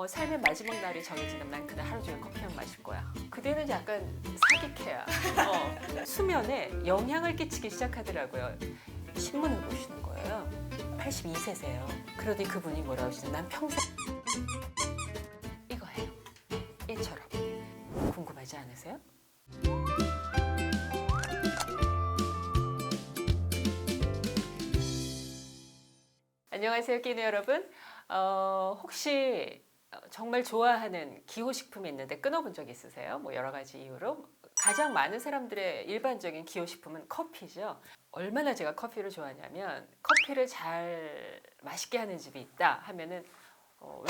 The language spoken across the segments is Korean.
삶의 마지막 날이 정해지면 난 그날 하루 종일 커피만 마실 거야. 그대는 약간 사기캐야. 수면에 영향을 끼치기 시작하더라고요. 신문을 보시는 거예요. 82세세요. 그러더니 그분이 뭐라고 하시죠? 난 평생 이거 해요. 이처럼. 궁금하지 않으세요? 안녕하세요, 끼니 여러분. 혹시 정말 좋아하는 기호식품이 있는데 끊어본 적 있으세요? 뭐 여러 가지 이유로. 가장 많은 사람들의 일반적인 기호식품은 커피죠. 얼마나 제가 커피를 좋아하냐면 커피를 잘 맛있게 하는 집이 있다 하면은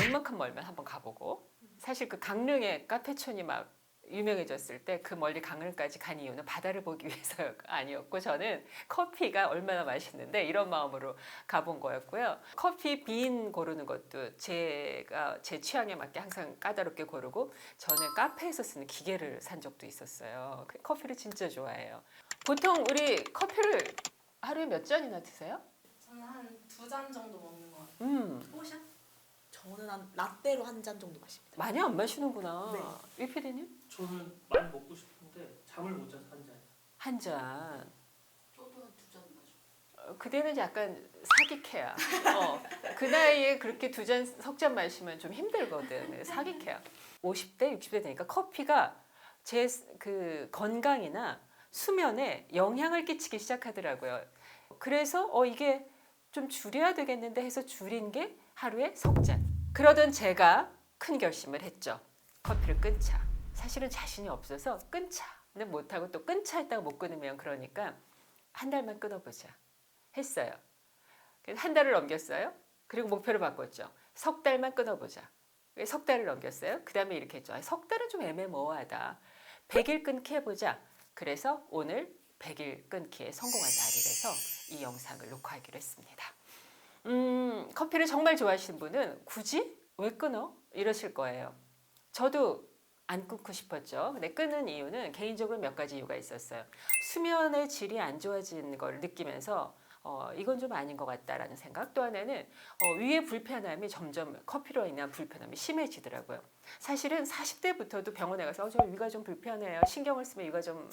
웬만큼 멀면 한번 가보고, 사실 그 강릉에 카페촌이 막 유명해졌을 때 그 멀리 강릉까지 간 이유는 바다를 보기 위해서가 아니었고, 저는 커피가 얼마나 맛있는데 이런 마음으로 가본 거였고요. 커피 빈 고르는 것도 제가 제 취향에 맞게 항상 까다롭게 고르고, 저는 카페에서 쓰는 기계를 산 적도 있었어요. 커피를 진짜 좋아해요. 보통 우리 커피를 하루에 몇 잔이나 드세요? 저는 한 2잔 정도 먹는 것 같아요. 뽀샤? 저는 한 라떼로 한 잔 정도 마십니다. 많이 안 마시는구나. 네. 유 PD님? 저는 많이 먹고 싶은데 잠을 못 자서 한 잔. 한 잔. 저도 한 2잔 마셔요. 그대는 약간 사기캐야. 그 나이에 그렇게 2잔, 석 잔 마시면 좀 힘들거든. 사기캐야. 50대, 60대 되니까 커피가 제 그 건강이나 수면에 영향을 끼치기 시작하더라고요. 그래서 이게 좀 줄여야 되겠는데 해서 줄인 게 하루에 석 잔. 그러던 제가 큰 결심을 했죠. 커피를 끊자. 사실은 자신이 없어서 끊자는 못하고, 또 끊자 했다가 못 끊으면 그러니까 한 달만 끊어보자 했어요. 그래서 한 달을 넘겼어요. 그리고 목표를 바꿨죠. 석 달만 끊어보자. 석 달을 넘겼어요. 그 다음에 이렇게 했죠. 석 달은 좀 애매모호하다. 100일 끊기 해보자. 그래서 오늘 100일 끊기에 성공한 날이라서 이 영상을 녹화하기로 했습니다. 커피를 정말 좋아하시는 분은 굳이 왜 끊어? 이러실 거예요. 저도 안 끊고 싶었죠. 근데 끊은 이유는 개인적으로 몇 가지 이유가 있었어요. 수면의 질이 안 좋아진 걸 느끼면서 이건 좀 아닌 것 같다라는 생각. 또 하나는 위의 불편함이 점점, 커피로 인한 불편함이 심해지더라고요. 사실은 40대부터도 병원에 가서 저 위가 좀 불편해요. 신경을 쓰면 위가 좀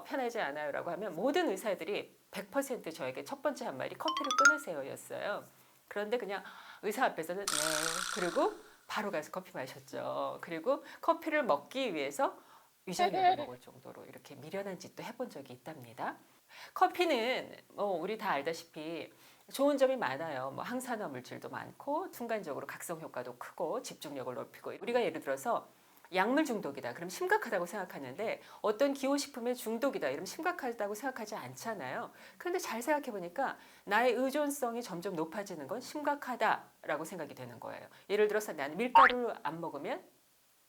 편하지 않아요 라고 하면 모든 의사들이 100% 저에게 첫 번째 한 말이 커피를 끊으세요 였어요. 그런데 그냥 의사 앞에서는 네, 그리고 바로 가서 커피 마셨죠. 그리고 커피를 먹기 위해서 위장약을 먹을 정도로 이렇게 미련한 짓도 해본 적이 있답니다. 커피는 우리 다 알다시피 좋은 점이 많아요. 뭐 항산화 물질도 많고 순간적으로 각성 효과도 크고 집중력을 높이고. 우리가 예를 들어서 약물 중독이다 그럼 심각하다고 생각하는데, 어떤 기호식품의 중독이다 이러면 심각하다고 생각하지 않잖아요. 그런데 잘 생각해 보니까 나의 의존성이 점점 높아지는 건 심각하다라고 생각이 되는 거예요. 예를 들어서 나는 밀가루를 안 먹으면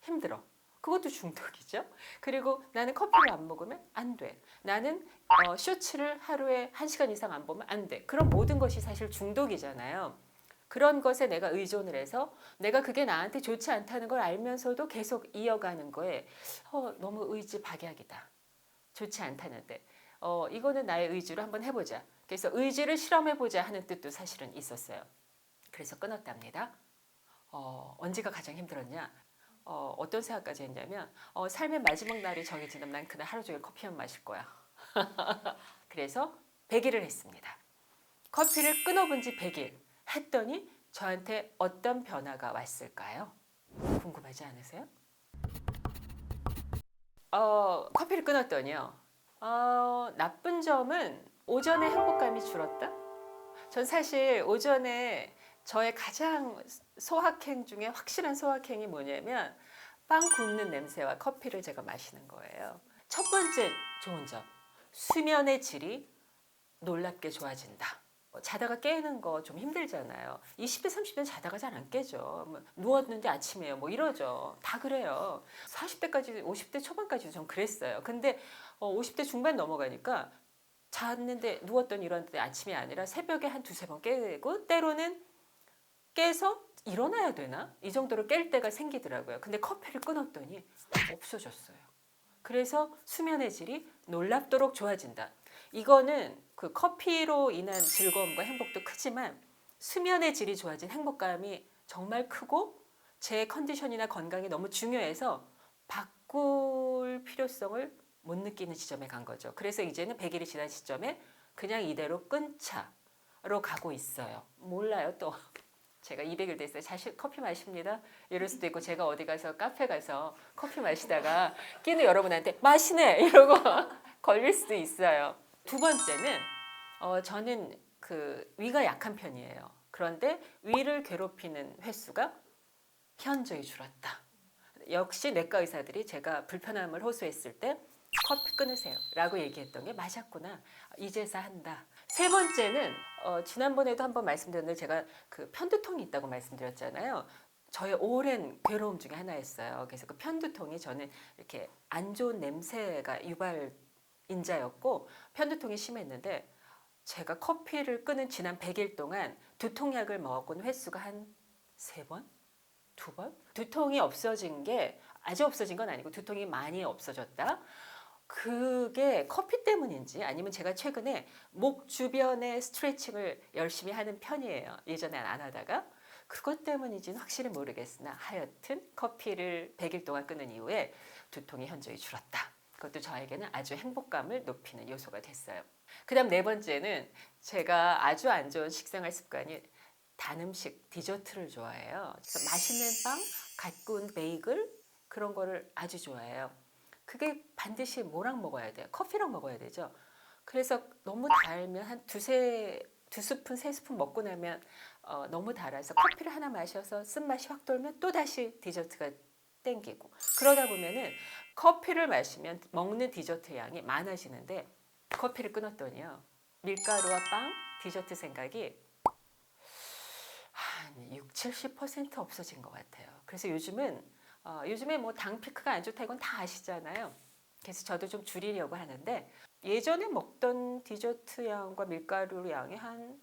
힘들어. 그것도 중독이죠. 그리고 나는 커피를 안 먹으면 안 돼. 나는 쇼츠를 하루에 1시간 이상 안 보면 안 돼. 그런 모든 것이 사실 중독이잖아요. 그런 것에 내가 의존을 해서 내가 그게 나한테 좋지 않다는 걸 알면서도 계속 이어가는 거에 너무 의지 박약이다. 좋지 않다는데 이거는 나의 의지로 한번 해보자. 그래서 의지를 실험해보자 하는 뜻도 사실은 있었어요. 그래서 끊었답니다. 언제가 가장 힘들었냐? 어떤 생각까지 했냐면 삶의 마지막 날이 정해지면 난 그날 하루 종일 커피만 마실 거야. 그래서 100일을 했습니다. 커피를 끊어본 지 100일 했더니 저한테 어떤 변화가 왔을까요? 궁금하지 않으세요? 커피를 끊었더니요. 나쁜 점은 오전에 행복감이 줄었다? 전 사실 오전에 저의 가장 소확행 중에 확실한 소확행이 뭐냐면 빵 굽는 냄새와 커피를 제가 마시는 거예요. 첫 번째 좋은 점, 수면의 질이 놀랍게 좋아진다. 자다가 깨는 거 좀 힘들잖아요. 20대, 30대는 자다가 잘 안 깨죠. 누웠는데 아침이에요. 뭐 이러죠. 다 그래요. 40대까지, 50대 초반까지도 전 그랬어요. 근데 50대 중반 넘어가니까 잤는데 누웠더니 일어났는데 아침이 아니라 새벽에 한 두세 번 깨고, 때로는 깨서 일어나야 되나? 이 정도로 깰 때가 생기더라고요. 근데 커피를 끊었더니 없어졌어요. 그래서 수면의 질이 놀랍도록 좋아진다. 이거는 그 커피로 인한 즐거움과 행복도 크지만 수면의 질이 좋아진 행복감이 정말 크고, 제 컨디션이나 건강이 너무 중요해서 바꿀 필요성을 못 느끼는 지점에 간 거죠. 그래서 이제는 100일이 지난 시점에 그냥 이대로 끊자로 가고 있어요. 몰라요 또. 제가 200일 됐어요. 사실 커피 마십니다. 이럴 수도 있고 제가 어디 가서 카페 가서 커피 마시다가 끼는 여러분한테 마시네 이러고 걸릴 수도 있어요. 두 번째는 저는 그 위가 약한 편이에요. 그런데 위를 괴롭히는 횟수가 현저히 줄었다. 역시 내과 의사들이 제가 불편함을 호소했을 때 커피 끊으세요 라고 얘기했던 게 맞았구나. 이제서 한다. 세 번째는 지난번에도 한번 말씀드렸는데 제가 그 편두통이 있다고 말씀드렸잖아요. 저의 오랜 괴로움 중에 하나였어요. 그래서 그 편두통이 저는 이렇게 안 좋은 냄새가 유발인자였고 편두통이 심했는데 제가 커피를 끊은 지난 100일 동안 두통약을 먹은 횟수가 한 3번? 2번? 두통이 없어진 게 아주 없어진 건 아니고 두통이 많이 없어졌다. 그게 커피 때문인지 아니면 제가 최근에 목 주변에 스트레칭을 열심히 하는 편이에요. 예전에 안 하다가. 그것 때문인지는 확실히 모르겠으나 하여튼 커피를 100일 동안 끊은 이후에 두통이 현저히 줄었다. 그것도 저에게는 아주 행복감을 높이는 요소가 됐어요. 그 다음 네 번째는 제가 아주 안 좋은 식생활 습관이 단 음식, 디저트를 좋아해요. 그래서 맛있는 빵, 갓 구운 베이글 그런 거를 아주 좋아해요. 그게 반드시 뭐랑 먹어야 돼요? 커피랑 먹어야 되죠. 그래서 너무 달면 한 두 스푼, 세 스푼 먹고 나면 너무 달아서 커피를 하나 마셔서 쓴맛이 확 돌면 또 다시 디저트가 땡기고 그러다 보면은 커피를 마시면 먹는 디저트 양이 많아지는데 커피를 끊었더니요. 밀가루와 빵, 디저트 생각이 한 6, 70% 없어진 것 같아요. 그래서 요즘에 뭐 당 피크가 안 좋다 이건 다 아시잖아요. 그래서 저도 좀 줄이려고 하는데 예전에 먹던 디저트 양과 밀가루 양이 한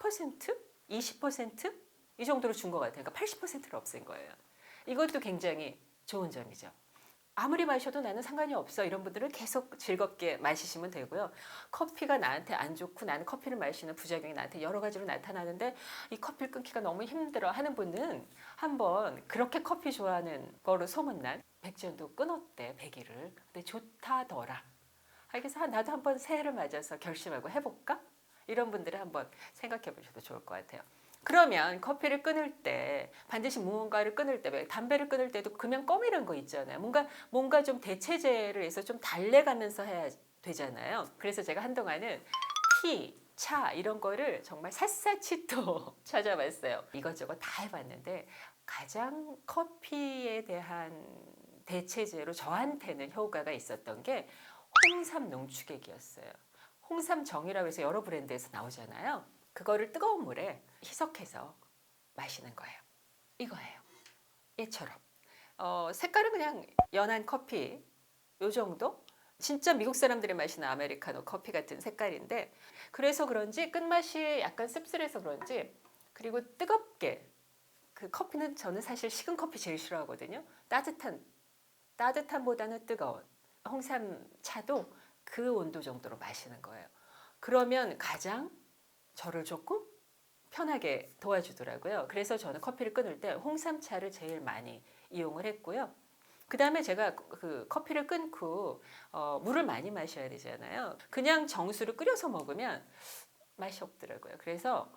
10%? 20%? 이 정도로 준 것 같아요. 그러니까 80%를 없앤 거예요. 이것도 굉장히 좋은 점이죠. 아무리 마셔도 나는 상관이 없어 이런 분들은 계속 즐겁게 마시시면 되고요. 커피가 나한테 안 좋고 나는 커피를 마시는 부작용이 나한테 여러 가지로 나타나는데 이 커피를 끊기가 너무 힘들어 하는 분은 한번 그렇게 커피 좋아하는 거로 소문난 백지연도 끊었대 100일을. 근데 좋다더라. 그래서 나도 한번 새해를 맞아서 결심하고 해볼까? 이런 분들은 한번 생각해 보셔도 좋을 것 같아요. 그러면 커피를 끊을 때 반드시 무언가를 끊을 때 왜 담배를 끊을 때도 금연 껌이라는 거 있잖아요. 뭔가 좀 대체제를 해서 좀 달래가면서 해야 되잖아요. 그래서 제가 한동안은 티, 차 이런 거를 정말 샅샅이 또 찾아봤어요. 이것저것 다 해봤는데 가장 커피에 대한 대체제로 저한테는 효과가 있었던 게 홍삼 농축액이었어요. 홍삼정이라고 해서 여러 브랜드에서 나오잖아요. 그거를 뜨거운 물에 희석해서 마시는 거예요. 이거예요. 얘처럼. 색깔은 그냥 연한 커피 요 정도? 진짜 미국 사람들이 마시는 아메리카노 커피 같은 색깔인데 그래서 그런지 끝맛이 약간 씁쓸해서 그런지 그리고 뜨겁게 그 커피는 저는 사실 식은 커피 제일 싫어하거든요. 따뜻함보다는 뜨거운 홍삼 차도 그 온도 정도로 마시는 거예요. 그러면 가장 저를 조금 편하게 도와주더라고요. 그래서 저는 커피를 끊을 때 홍삼차를 제일 많이 이용을 했고요. 그 다음에 제가 그 커피를 끊고 물을 많이 마셔야 되잖아요. 그냥 정수를 끓여서 먹으면 맛이 없더라고요. 그래서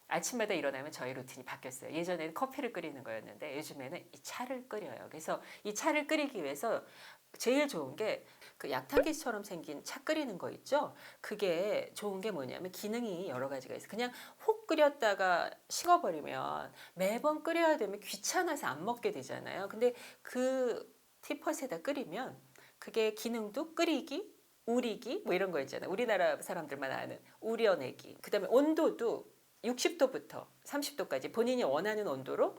아침마다 일어나면 저희 루틴이 바뀌었어요. 예전에는 커피를 끓이는 거였는데 요즘에는 이 차를 끓여요. 그래서 이 차를 끓이기 위해서 제일 좋은 게 그 약탕기처럼 생긴 차 끓이는 거 있죠. 그게 좋은 게 뭐냐면 기능이 여러 가지가 있어요. 그냥 혹 끓였다가 식어버리면 매번 끓여야 되면 귀찮아서 안 먹게 되잖아요. 근데 그 티팟에다 끓이면 그게 기능도 끓이기, 우리기 뭐 이런 거 있잖아요. 우리나라 사람들만 아는 우려내기. 그다음에 온도도 60도부터 30도까지 본인이 원하는 온도로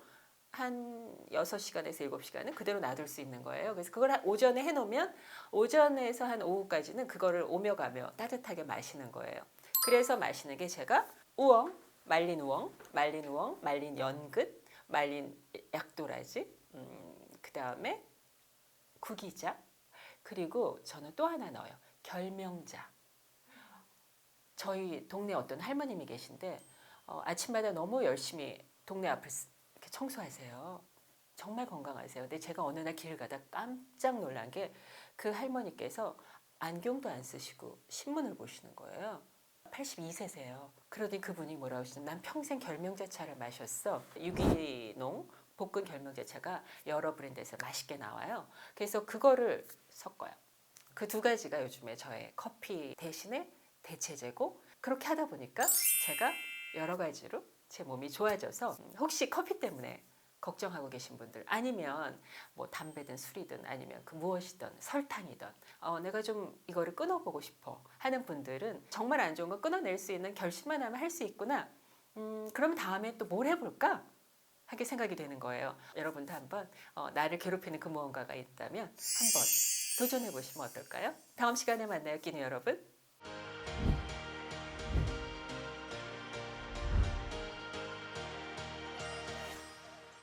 한 6시간에서 7시간은 그대로 놔둘 수 있는 거예요. 그래서 그걸 오전에 해놓으면 오전에서 한 오후까지는 그거를 오며 가며 따뜻하게 마시는 거예요. 그래서 마시는 게 제가 우엉, 말린 우엉, 말린 연근, 말린 약도라지, 그 다음에 구기자, 그리고 저는 또 하나 넣어요. 결명자. 저희 동네 어떤 할머님이 계신데 아침마다 너무 열심히 동네 앞을 이렇게 청소하세요. 정말 건강하세요. 근데 제가 어느 날 길을 가다 깜짝 놀란 게 그 할머니께서 안경도 안 쓰시고 신문을 보시는 거예요. 82세세요. 그러더니 그분이 뭐라고 하시냐면 난 평생 결명자차를 마셨어. 유기농 볶은 결명자차가 여러 브랜드에서 맛있게 나와요. 그래서 그거를 섞어요. 그 두 가지가 요즘에 저의 커피 대신에 대체제고 그렇게 하다 보니까 제가 여러 가지로 제 몸이 좋아져서 혹시 커피 때문에 걱정하고 계신 분들 아니면 뭐 담배든 술이든 아니면 그 무엇이든 설탕이든 내가 좀 이거를 끊어보고 싶어 하는 분들은 정말 안 좋은 거 끊어낼 수 있는 결심만 하면 할 수 있구나. 그러면 다음에 또 뭘 해볼까? 하게 생각이 되는 거예요. 여러분도 한번 나를 괴롭히는 그 무언가가 있다면 한번 도전해 보시면 어떨까요? 다음 시간에 만나요, 끼니 여러분.